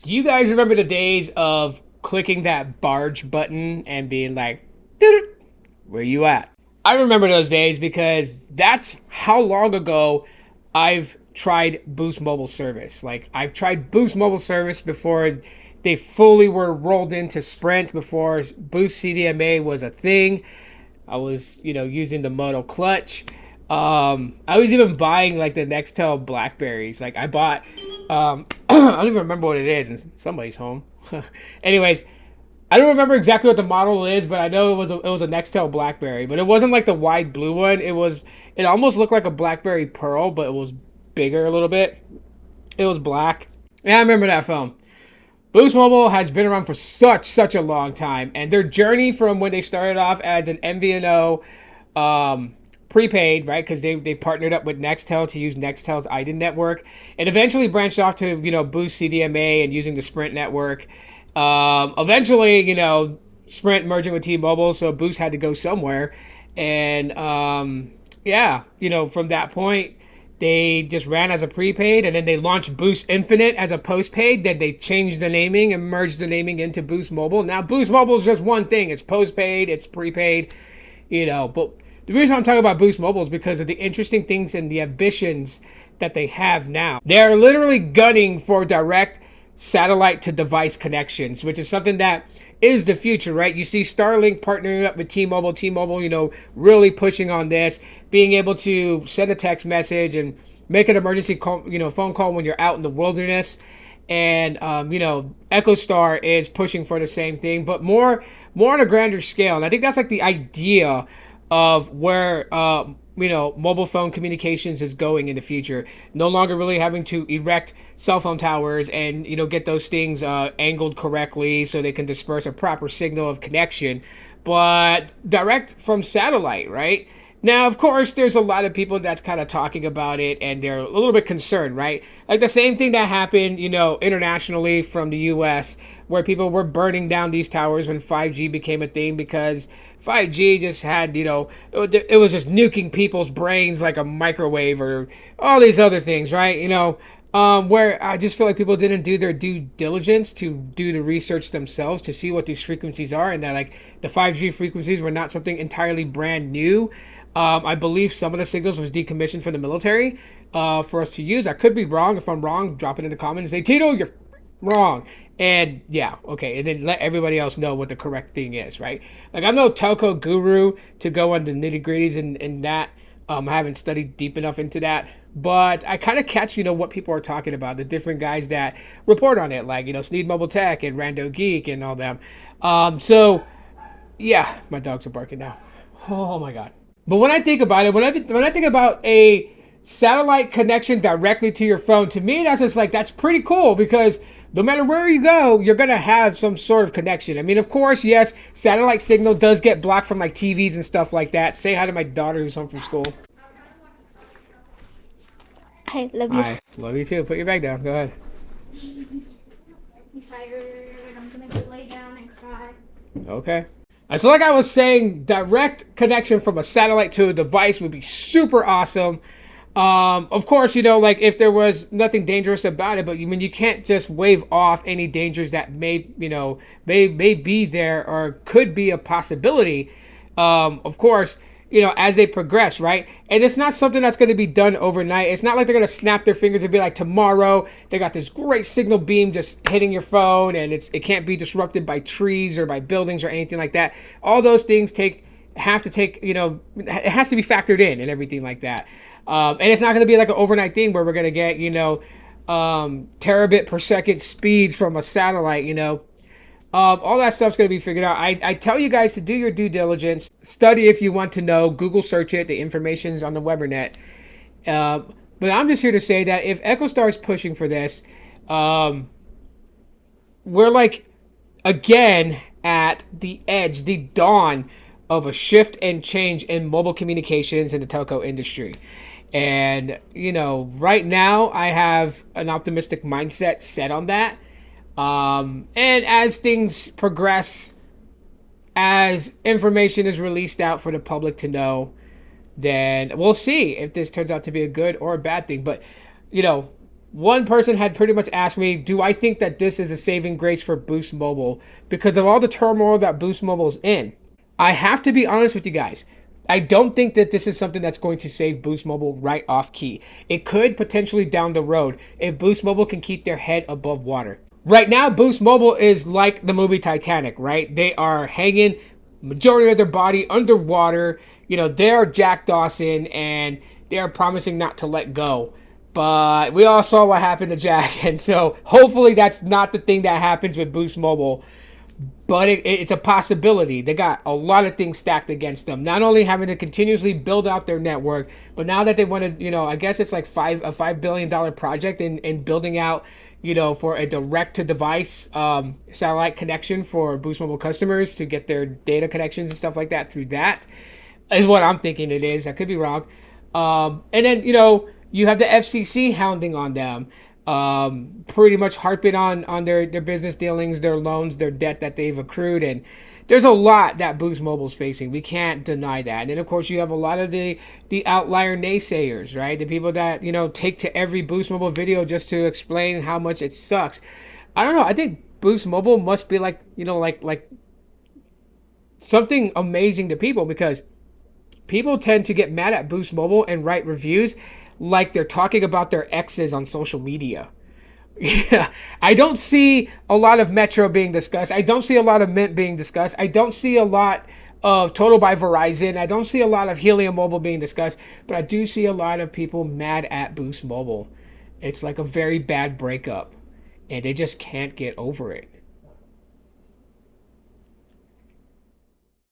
Do you guys remember the days of clicking that barge button and being like, "Doo-doo, where you at?" I remember those days because that's how long ago I've tried Boost Mobile service. Like, I've tried Boost Mobile service before they fully were rolled into Sprint, before Boost CDMA was a thing. I was, using the Moto Clutch. I was even buying like the Nextel Blackberries. Like, I bought, I don't even remember what it is, and somebody's home. Anyways, I don't remember exactly what the model is, but I know it was a Nextel Blackberry. But it wasn't like the wide blue one. It almost looked like a Blackberry Pearl, but it was bigger a little bit. It was black. Yeah, I remember that phone. Boost Mobile has been around for such a long time, and their journey from when they started off as an MVNO prepaid, right? Because they partnered up with Nextel to use Nextel's IDEN network, and eventually branched off to Boost CDMA and using the Sprint network. Eventually, Sprint merging with T-Mobile, so Boost had to go somewhere, and yeah, from that point, they just ran as a prepaid, and then they launched Boost Infinite as a postpaid. Then they changed the naming and merged the naming into Boost Mobile. Now Boost Mobile is just one thing. It's postpaid, it's prepaid, But the reason I'm talking about Boost Mobile is because of the interesting things and the ambitions that they have now. They're literally gunning for direct satellite to device connections, which is something that is the future, right? You see Starlink partnering up with T-Mobile, really pushing on this, being able to send a text message and make an emergency call, phone call when you're out in the wilderness. And EchoStar is pushing for the same thing, but more on a grander scale. And I think that's like the idea of where mobile phone communications is going in the future. No longer really having to erect cell phone towers and get those things angled correctly so they can disperse a proper signal of connection, but direct from satellite, right? Now, of course, there's a lot of people that's kind of talking about it, and they're a little bit concerned, right? Like the same thing that happened, internationally from the US, where people were burning down these towers when 5G became a thing, because 5G just had, it was just nuking people's brains like a microwave or all these other things, right? Where I just feel like people didn't do their due diligence to do the research themselves to see what these frequencies are, and that like the 5G frequencies were not something entirely brand new. I believe some of the signals was decommissioned from the military for us to use. I could be wrong. If I'm wrong, drop it in the comments and say, Tito, you're wrong. And yeah, okay. And then let everybody else know what the correct thing is, right? Like, I'm no telco guru to go on the nitty gritties and that. I haven't studied deep enough into that. But I kind of catch, what people are talking about, the different guys that report on it, like, Sneed Mobile Tech and Rando Geek and all them. So, yeah, my dogs are barking now. Oh, my God. But when I think about it, when I think about a satellite connection directly to your phone, to me, that's just like, that's pretty cool, because no matter where you go, you're going to have some sort of connection. I mean, of course, yes, satellite signal does get blocked from like TVs and stuff like that. Say hi to my daughter who's home from school. I love you. Hi, love you too. Put your bag down. Go ahead. I'm tired. I'm going to go lay down and cry. Okay. So like I was saying, direct connection from a satellite to a device would be super awesome. Of course, like if there was nothing dangerous about it, but you can't just wave off any dangers that may be there or could be a possibility. Of course, as they progress, right? And it's not something that's going to be done overnight. It's not like they're going to snap their fingers and be like, tomorrow they got this great signal beam just hitting your phone, and it can't be disrupted by trees or by buildings or anything like that. All those things have to take, it has to be factored in and everything like that. And it's not going to be like an overnight thing where we're going to get, terabit per second speeds from a satellite, all that stuff's going to be figured out. I tell you guys to do your due diligence. Study if you want to know. Google search it. The information's on the Webernet. But I'm just here to say that if EchoStar is pushing for this, we're like, again, at the edge, the dawn of a shift and change in mobile communications in the telco industry. And, right now I have an optimistic mindset set on that. And as things progress, as information is released out for the public to know, then we'll see if this turns out to be a good or a bad thing. But, One person had pretty much asked me, do I think that this is a saving grace for Boost Mobile because of all the turmoil that Boost Mobile's in? I have to be honest with you guys. I don't think that this is something that's going to save Boost Mobile right off key. It could potentially down the road if Boost Mobile can keep their head above water. Right now, Boost Mobile is like the movie Titanic, right? They are hanging majority of their body underwater. You know, they're Jack Dawson and they are promising not to let go. But we all saw what happened to Jack. And so hopefully that's not the thing that happens with Boost Mobile. But it's a possibility. They got a lot of things stacked against them. Not only having to continuously build out their network, but now that they want to, you know, I guess it's like a $5 billion project in building out, you know, for a direct-to-device satellite connection for Boost Mobile customers to get their data connections and stuff like that through that, is what I'm thinking it is. I could be wrong. And then, you know, you have the FCC hounding on them. Pretty much harping on their business dealings, their loans, their debt that they've accrued. And there's a lot that Boost Mobile's facing. We can't deny that. And then, of course, you have a lot of the outlier naysayers, right? The people that, you know, take to every Boost Mobile video just to explain how much it sucks. I don't know. I think Boost Mobile must be like, you know, like something amazing to people because people tend to get mad at Boost Mobile and write reviews like they're talking about their exes on social media. Yeah, I don't see a lot of Metro being discussed. I don't see a lot of Mint being discussed. I don't see a lot of Total by Verizon. I don't see a lot of Helium Mobile being discussed, but I do see a lot of people mad at Boost Mobile. It's like a very bad breakup, and they just can't get over it.